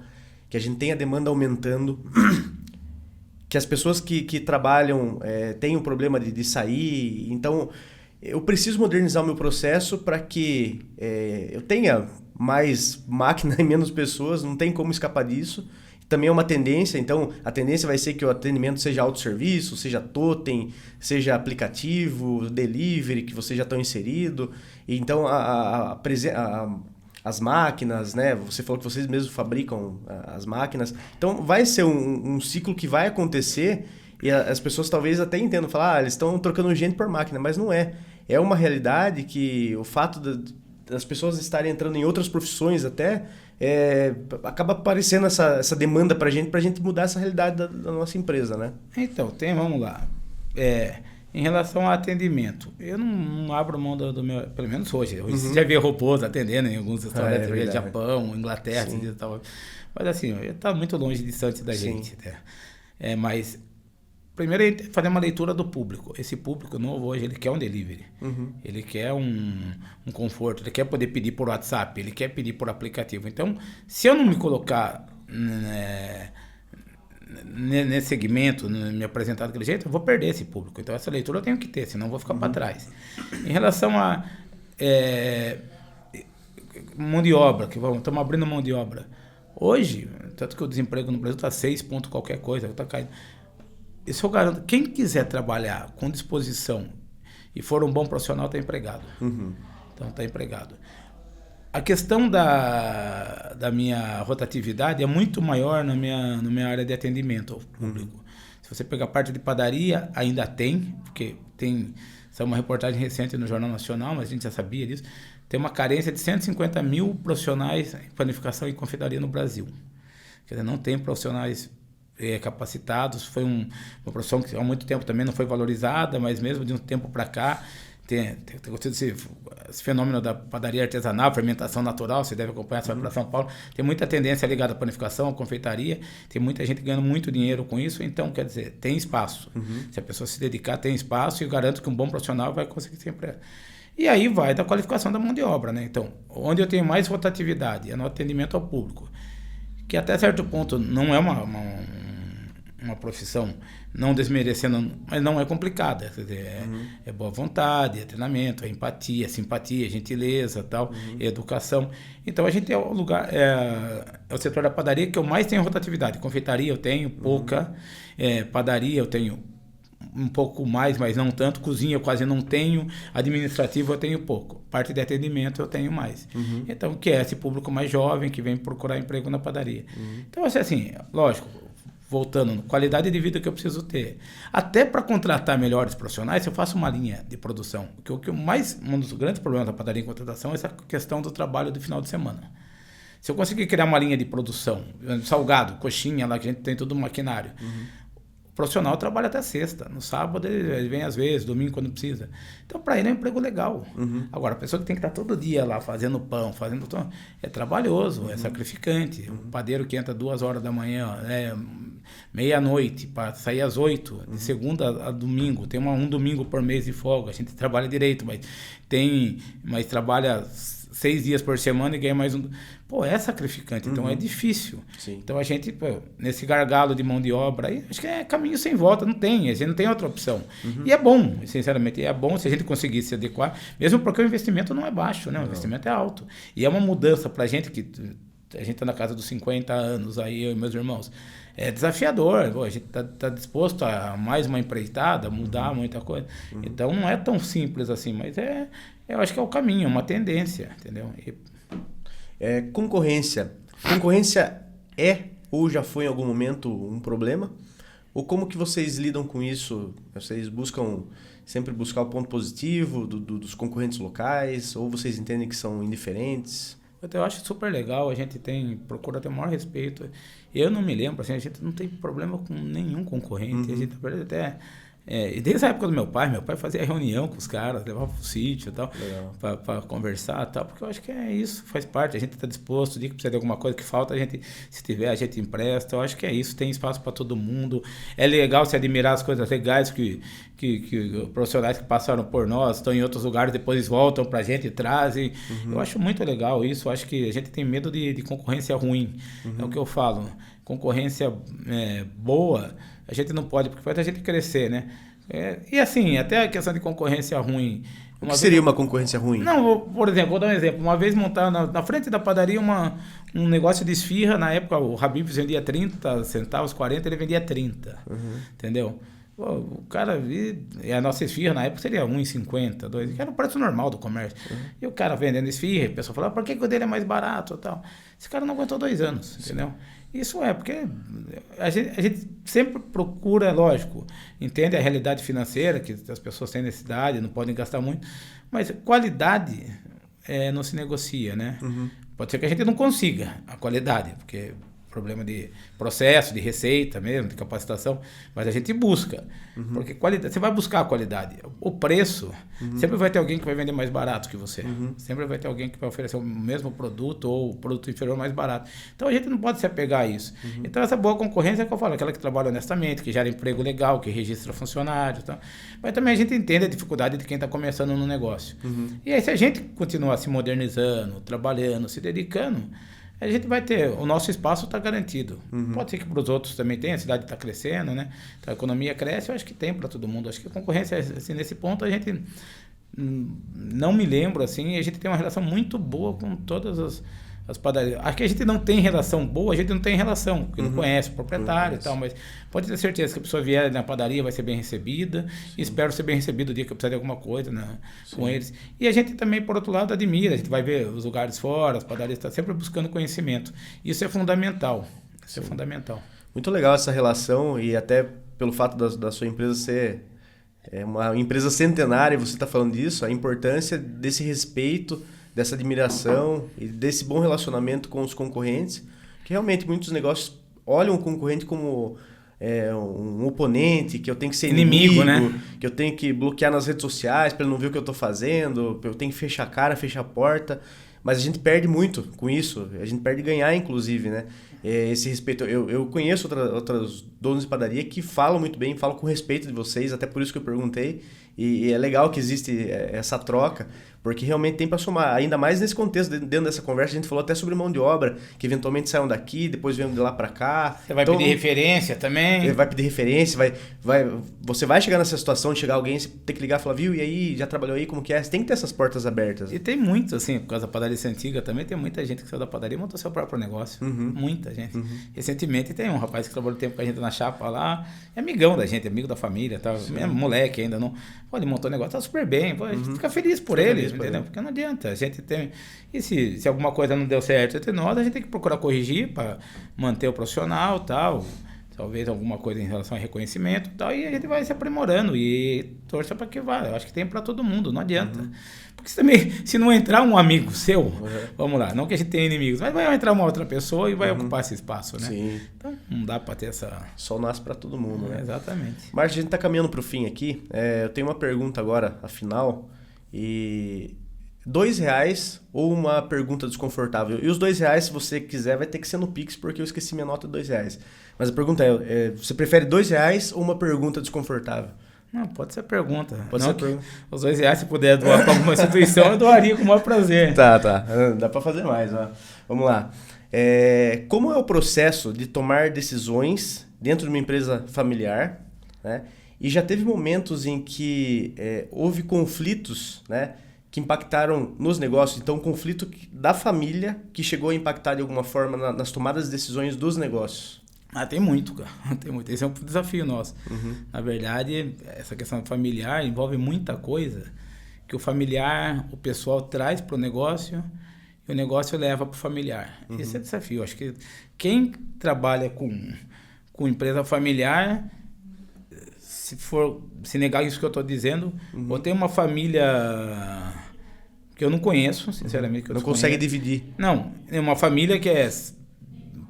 que a gente tem a demanda aumentando, que as pessoas que trabalham têm um problema de sair, então eu preciso modernizar o meu processo para que eu tenha mais máquina e menos pessoas, não tem como escapar disso. Também é uma tendência, então a tendência vai ser que o atendimento seja autosserviço, seja totem, seja aplicativo, delivery, que vocês já estão inseridos. Então as máquinas, né? Você falou que vocês mesmos fabricam as máquinas. Então vai ser um ciclo que vai acontecer e as pessoas talvez até entendam, falar, eles estão trocando gente por máquina, mas não é. É uma realidade que o fato das pessoas estarem entrando em outras profissões até... acaba aparecendo essa demanda para a gente mudar essa realidade da nossa empresa, né? Então, vamos lá. Em relação ao atendimento, eu não abro mão do meu... Pelo menos hoje. Você já vê robôs atendendo em alguns restaurantes, Japão, Inglaterra, e tal. Mas assim, está muito longe, distante da gente. Né? Mas... Primeiro é fazer uma leitura do público. Esse público novo hoje, ele quer um delivery. Ele quer um conforto, ele quer poder pedir por WhatsApp, ele quer pedir por aplicativo. Então, se eu não me colocar nesse segmento, me apresentar daquele jeito, eu vou perder esse público. Então, essa leitura eu tenho que ter, senão eu vou ficar para trás. Em relação a mão de obra, estamos abrindo mão de obra. Hoje, tanto que o desemprego no Brasil está 6 ponto qualquer coisa, está caindo. Isso eu garanto. Quem quiser trabalhar com disposição e for um bom profissional, está empregado. Então, está empregado. A questão da minha rotatividade é muito maior na minha área de atendimento ao público. Se você pegar a parte de padaria, ainda tem, porque saiu uma reportagem recente no Jornal Nacional, mas a gente já sabia disso. tem uma carência de 150 mil profissionais em panificação e confeitaria no Brasil. Quer dizer, não tem profissionais capacitados. Foi uma profissão que há muito tempo também não foi valorizada, mas mesmo de um tempo para cá, tem esse fenômeno da padaria artesanal, fermentação natural, você deve acompanhar, você vai para São Paulo, tem muita tendência ligada à panificação, à confeitaria, tem muita gente ganhando muito dinheiro com isso, então, quer dizer, tem espaço. Se a pessoa se dedicar, tem espaço, e eu garanto que um bom profissional vai conseguir sempre... E aí vai da qualificação da mão de obra, né? Então, onde eu tenho mais rotatividade é no atendimento ao público, que até certo ponto não é uma profissão, não desmerecendo, mas não é complicada. Quer dizer, é boa vontade, é treinamento, é empatia, é simpatia, é gentileza, tal, é educação. Então a gente é o lugar, é o setor da padaria que eu mais tenho rotatividade. Confeitaria eu tenho pouca, padaria eu tenho um pouco mais, mas não tanto. Cozinha eu quase não tenho, administrativo eu tenho pouco. Parte de atendimento eu tenho mais. Então, que é esse público mais jovem que vem procurar emprego na padaria. Então, assim, lógico, voltando, qualidade de vida que eu preciso ter. Até para contratar melhores profissionais, eu faço uma linha de produção. Um dos grandes problemas da padaria em contratação é essa questão do trabalho do final de semana. Se eu conseguir criar uma linha de produção, salgado, coxinha, lá que a gente tem todo o maquinário, o profissional trabalha até sexta. No sábado ele vem às vezes, domingo quando precisa. Então, para ele é um emprego legal. Agora, a pessoa que tem que estar todo dia lá fazendo pão, é trabalhoso, é sacrificante. O padeiro que entra 2 horas da manhã, meia-noite, para sair às 8, de segunda a domingo. Tem um domingo por mês de folga. A gente trabalha direito, mas trabalha 6 dias por semana e ganha mais um... Pô, é sacrificante, então é difícil. Sim. Então a gente, nesse gargalo de mão de obra, aí, acho que é caminho sem volta, a gente não tem outra opção. E é bom, sinceramente, é bom se a gente conseguir se adequar, mesmo porque o investimento não é baixo, né? O investimento é alto. E é uma mudança pra gente, que a gente está na casa dos 50 anos, aí eu e meus irmãos. É desafiador, a gente tá disposto a mais uma empreitada, mudar muita coisa. Então não é tão simples assim, mas eu acho que é o caminho, é uma tendência, entendeu? Concorrência. Concorrência é ou já foi em algum momento um problema? Ou como que vocês lidam com isso? Vocês buscam sempre buscar o ponto positivo dos concorrentes locais? Ou vocês entendem que são indiferentes? Eu acho super legal, a gente procura ter o maior respeito. Eu não me lembro, assim, a gente não tem problema com nenhum concorrente. A gente até... desde a época do meu pai fazia reunião com os caras, levava pro sítio e tal, para conversar e tal, porque eu acho que é isso, faz parte, a gente está disposto, o dia que precisa de alguma coisa que falta, se tiver, a gente empresta. Eu acho que é isso, tem espaço para todo mundo. É legal se admirar as coisas legais que profissionais que passaram por nós, estão em outros lugares, depois voltam pra gente e trazem. Eu acho muito legal isso. Eu acho que a gente tem medo de concorrência ruim. É o que eu falo. Concorrência boa, a gente não pode, porque faz a gente crescer, né? E assim, até a questão de concorrência ruim. O que seria uma concorrência ruim? Não, por exemplo, vou dar um exemplo. Uma vez montaram na frente da padaria um negócio de esfirra. Na época o Habib's vendia 30 centavos, 40, ele vendia 30. Entendeu? O cara, e a nossa esfirra na época seria 1,50, 2, que era o preço normal do comércio. E o cara vendendo esfirra, o pessoal falava, por que o dele é mais barato e tal? Esse cara não aguentou 2 anos, entendeu? Isso porque a gente sempre procura, lógico, entende a realidade financeira, que as pessoas têm necessidade, não podem gastar muito, mas qualidade não se negocia, né? Pode ser que a gente não consiga a qualidade, porque... problema de processo, de receita mesmo, de capacitação, mas a gente busca, porque qualidade, você vai buscar a qualidade. O preço, sempre vai ter alguém que vai vender mais barato que você, sempre vai ter alguém que vai oferecer o mesmo produto ou o produto inferior mais barato. Então a gente não pode se apegar a isso. Então essa boa concorrência é que eu falo, aquela que trabalha honestamente, que gera emprego legal, que registra funcionários, tá? Mas também a gente entende a dificuldade de quem está começando no negócio. E aí se a gente continuar se modernizando, trabalhando, se dedicando, a gente vai ter, o nosso espaço está garantido. Pode ser que para os outros também tenha, a cidade está crescendo, né? Então, a economia cresce, eu acho que tem para todo mundo. Acho que a concorrência, assim, nesse ponto, a gente não me lembro, assim, a gente tem uma relação muito boa com todas as padarias. Acho que a gente não tem relação boa, a gente não tem relação, porque não conhece o proprietário e tal, mas pode ter certeza que a pessoa vier na padaria vai ser bem recebida, e espero ser bem recebido o dia que eu precisar de alguma coisa, né, com eles. E a gente também, por outro lado, admira, a gente vai ver os lugares fora, as padarias estão sempre buscando conhecimento. Isso é fundamental, isso é fundamental. Muito legal essa relação, e até pelo fato da sua empresa ser uma empresa centenária, você está falando disso, a importância desse respeito dessa admiração e desse bom relacionamento com os concorrentes, que realmente muitos negócios olham o concorrente como um oponente, que eu tenho que ser inimigo, né? Que eu tenho que bloquear nas redes sociais para ele não ver o que eu estou fazendo, eu tenho que fechar a cara, fechar a porta. Mas a gente perde muito com isso, a gente perde ganhar, inclusive, né? Esse respeito. Eu conheço outros donos de padaria que falam muito bem, falam com respeito de vocês, até por isso que eu perguntei. E é legal que existe essa troca, porque realmente tem para somar. Ainda mais nesse contexto, dentro dessa conversa, a gente falou até sobre mão de obra, que eventualmente saiam daqui, depois vêm de lá para cá. Você vai pedir referência também? Vai pedir referência, você vai chegar nessa situação de chegar alguém, você tem que ligar e falar, viu, e aí, já trabalhou aí, como que é? Você tem que ter essas portas abertas. E tem muito, assim, por causa da padaria antiga também, tem muita gente que saiu da padaria e montou seu próprio negócio. Muita gente. Recentemente tem um rapaz que trabalhou tempo com a gente na chapa lá, é amigão da gente, amigo da família, tá? É moleque ainda, não. Pô, ele montou o negócio, tá super bem, pô, a gente fica feliz por ele, entendeu? Porque não adianta, a gente tem... E se alguma coisa não deu certo entre nós, a gente tem que procurar corrigir para manter o profissional e tal, talvez alguma coisa em relação a reconhecimento e tal, e a gente vai se aprimorando e torça para que vá. Eu acho que tem para todo mundo, não adianta. Porque também, se não entrar um amigo seu, vamos lá, não que a gente tenha inimigos, mas vai entrar uma outra pessoa e vai ocupar esse espaço, né? Sim. Então, não dá para ter essa... Sol nasce para todo mundo, né? Exatamente. Marcos, a gente está caminhando para o fim aqui. Eu tenho uma pergunta agora, afinal, e... R$2 ou uma pergunta desconfortável? E os R$2, se você quiser, vai ter que ser no Pix, porque eu esqueci minha nota de R$2. Mas a pergunta você prefere R$2 ou uma pergunta desconfortável? Não, pode ser pergunta. Pode ser pergunta. Os R$2, se puder doar para alguma instituição, eu doaria com o maior prazer. Tá. Dá para fazer mais, ó. Vamos lá. Como é o processo de tomar decisões dentro de uma empresa familiar, né? E já teve momentos em que houve conflitos, né, que impactaram nos negócios, então um conflito da família que chegou a impactar de alguma forma nas tomadas de decisões dos negócios? Tem muito, cara. Tem muito. Esse é um desafio nosso. Na verdade, essa questão familiar envolve muita coisa que o familiar, o pessoal traz para o negócio e o negócio leva para o familiar. Esse é o desafio. Acho que quem trabalha com empresa familiar, se negar isso que eu estou dizendo, ou tem uma família que eu não conheço, sinceramente. Que eu não consegue dividir. Não, é uma família que é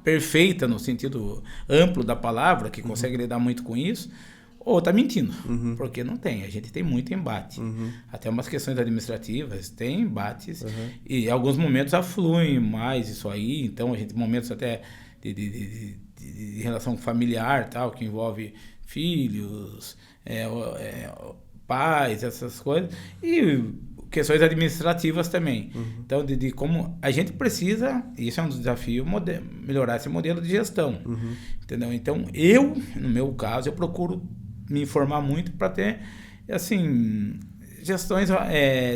perfeita no sentido amplo da palavra, que consegue lidar muito com isso, ou está mentindo, porque não tem. A gente tem muito embate. Até umas questões administrativas, tem embates, e em alguns momentos afluem mais isso aí, então a gente momentos até de relação familiar, tal, que envolve filhos, pais, essas coisas, e questões administrativas também. Então, de como a gente precisa, isso é um desafio, melhorar esse modelo de gestão. Entendeu? Então, no meu caso, eu procuro me informar muito para ter, assim,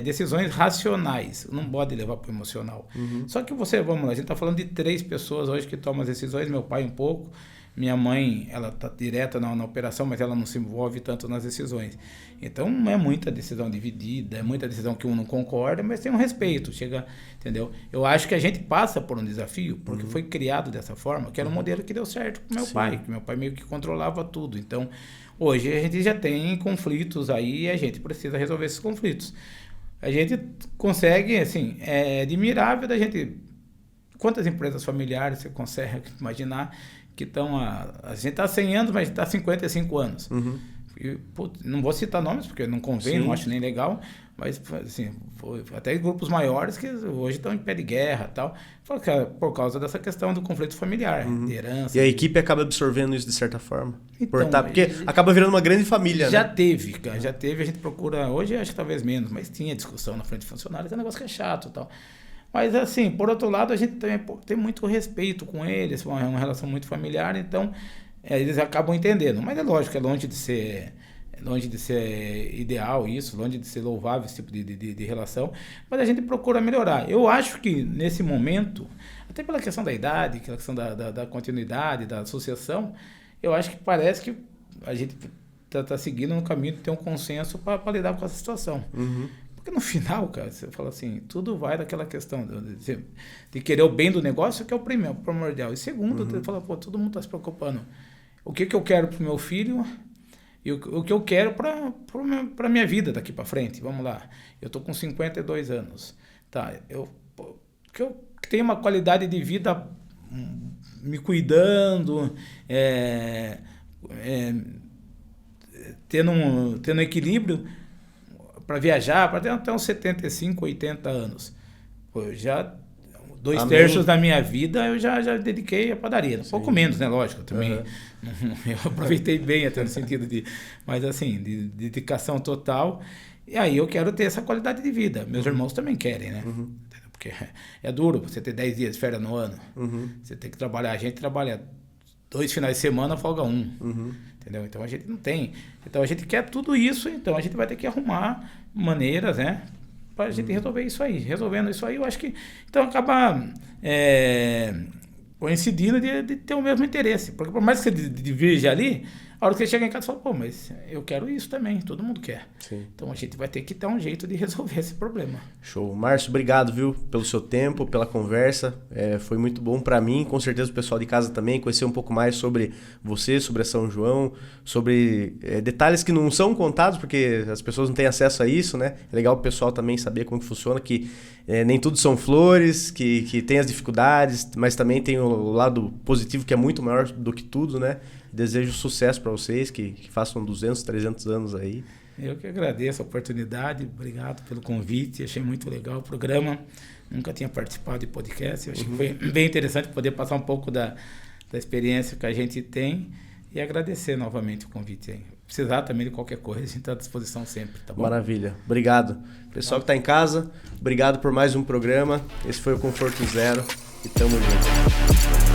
decisões racionais. Não pode levar para o emocional. Só que vamos lá, a gente está falando de 3 pessoas hoje que tomam as decisões, meu pai um pouco, minha mãe, ela está direta na operação, mas ela não se envolve tanto nas decisões. Então, é muita decisão dividida, é muita decisão que um não concorda, mas tem um respeito, entendeu? Eu acho que a gente passa por um desafio, porque foi criado dessa forma, que era um modelo que deu certo com meu pai, que meu pai meio que controlava tudo. Então, hoje a gente já tem conflitos aí e a gente precisa resolver esses conflitos. A gente consegue, assim, é admirável da gente... Quantas empresas familiares você consegue imaginar que estão a gente está há 100 anos, mas está há 55 anos. E, não vou citar nomes, porque não convém, não acho nem legal, mas assim, até grupos maiores que hoje estão em pé de guerra e tal, por causa dessa questão do conflito familiar, de herança. E a equipe acaba absorvendo isso de certa forma. Então, porque acaba virando uma grande família, já né? Já teve, a gente procura, hoje acho que talvez menos, mas tinha discussão na frente de funcionários, é um negócio que é chato e tal. Mas, assim, por outro lado, a gente também tem muito respeito com eles, é uma relação muito familiar, então eles acabam entendendo. Mas é lógico, é longe de ser ideal isso, longe de ser louvável esse tipo de relação, mas a gente procura melhorar. Eu acho que, nesse momento, até pela questão da idade, pela questão da continuidade, da sucessão, eu acho que parece que a gente está seguindo no caminho de ter um consenso para lidar com essa situação. Porque no final, cara, você fala assim, tudo vai daquela questão de querer o bem do negócio, que é o primeiro, o primordial. E segundo, você fala, todo mundo está se preocupando. O que eu quero para o meu filho e o que eu quero para a minha vida daqui para frente. Vamos lá, eu estou com 52 anos. Tá, que eu tenho uma qualidade de vida me cuidando, tendo equilíbrio para viajar, para ter até uns 75, 80 anos. Pô, eu já... 2/3 da minha vida eu já dediquei à padaria. Um pouco menos, né? Lógico. Também eu aproveitei bem até no sentido de... Mas assim, de dedicação total. E aí eu quero ter essa qualidade de vida. Meus irmãos também querem, né? Porque é duro você ter 10 dias de férias no ano. Você tem que trabalhar. A gente trabalha 2 finais de semana, folga 1. Entendeu? Então a gente não tem. Então a gente quer tudo isso. Então a gente vai ter que arrumar maneiras, né? Para a gente resolver isso aí. Resolvendo isso aí, eu acho que... Então, acaba coincidindo de ter o mesmo interesse. Porque por mais que você divirja ali, a hora que você chega em casa, você fala, pô, mas eu quero isso também. Todo mundo quer. Sim. Então, a gente vai ter que dar um jeito de resolver esse problema. Show. Márcio, obrigado, viu, pelo seu tempo, pela conversa. Foi muito bom para mim, com certeza o pessoal de casa também, conhecer um pouco mais sobre você, sobre a São João, sobre detalhes que não são contados, porque as pessoas não têm acesso a isso, né? É legal o pessoal também saber como que funciona, que nem tudo são flores, que tem as dificuldades, mas também tem o lado positivo, que é muito maior do que tudo, né? Desejo sucesso para vocês, que façam 200, 300 anos aí. Eu que agradeço a oportunidade, obrigado pelo convite, achei muito legal o programa, nunca tinha participado de podcast, acho que foi bem interessante poder passar um pouco da experiência que a gente tem e agradecer novamente o convite aí. Precisar também de qualquer coisa, a gente está à disposição sempre, tá bom? Maravilha, obrigado. Pessoal que está em casa, obrigado por mais um programa, esse foi o Conforto Zero e tamo junto.